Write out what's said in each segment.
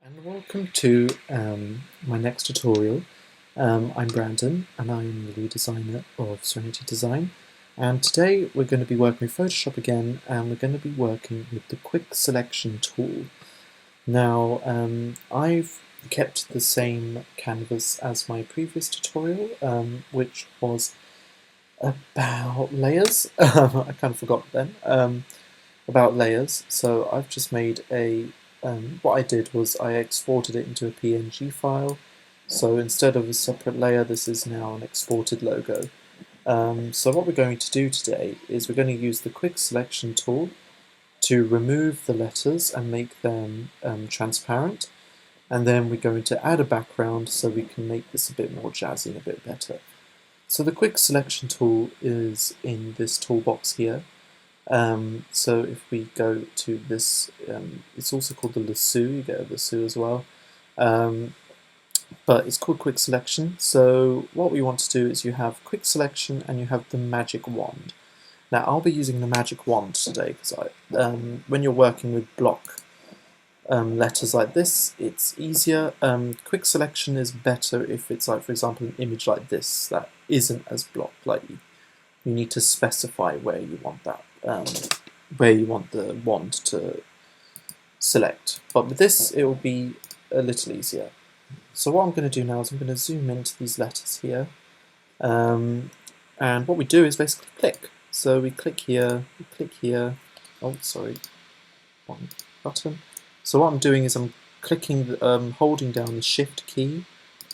And welcome to my next tutorial. I'm Brandon and I'm the lead designer of Serenity Design, and today we're going to be working with Photoshop again, and we're going to be working with the quick selection tool. Now I've kept the same canvas as my previous tutorial, which was about layers. I kind of forgot then. About layers, so I've just made a what I did was I exported it into a PNG file, so instead of a separate layer this is now an exported logo. So what we're going to do today is we're going to use the quick selection tool to remove the letters and make them transparent, and then we're going to add a background so we can make this a bit more jazzy and a bit better. So the quick selection tool is in this toolbox here. So if we go to this, it's also called the lasso, you get a lasso as well, but it's called quick selection. So what we want to do is you have quick selection and you have the magic wand. Now I'll be using the magic wand today because when you're working with block letters like this, it's easier. Quick selection is better if it's like, for example, an image like this that isn't as blocked. Like you need to specify where you want that. Where you want the wand to select. But with this it will be a little easier. So what I'm going to do now is I'm going to zoom into these letters here, and what we do is basically click. So we click here, oh sorry, wrong button. So what I'm doing is I'm clicking, holding down the shift key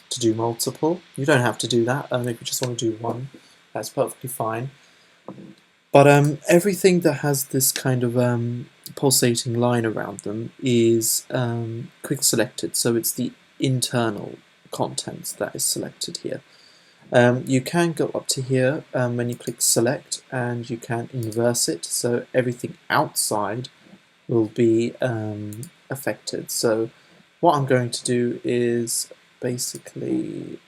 to do multiple. You don't have to do that, if you just want to do one, that's perfectly fine. But everything that has this kind of pulsating line around them is quick selected, so it's the internal contents that is selected here. You can go up to here when you click select, and you can inverse it, so everything outside will be affected. So what I'm going to do is basically,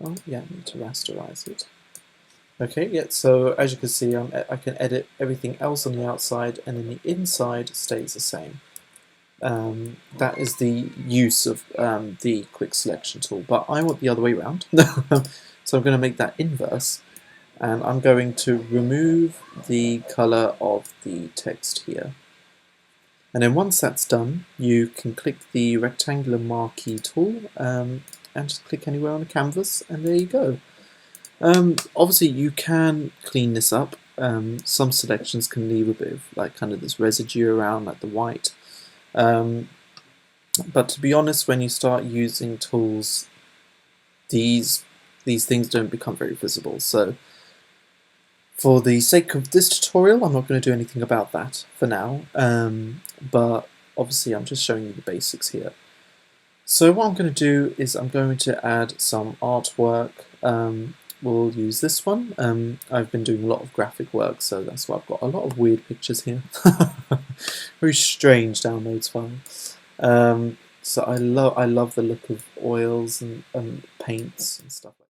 oh yeah, I need to rasterize it. Okay, yeah, so as you can see, I can edit everything else on the outside, and then the inside stays the same. That is the use of the quick selection tool, but I want the other way around. So I'm going to make that inverse, and I'm going to remove the color of the text here. And then once that's done, you can click the rectangular marquee tool and just click anywhere on the canvas, and there you go. Obviously you can clean this up. Some selections can leave a bit of like kind of this residue around, like the white, but to be honest, when you start using tools, these things don't become very visible. So for the sake of this tutorial, I'm not going to do anything about that for now, but obviously I'm just showing you the basics here. So what I'm going to do is I'm going to add some artwork. We'll use this one. I've been doing a lot of graphic work, so that's why I've got a lot of weird pictures here. Very strange downloads file. So I love the look of oils and paints and stuff like that.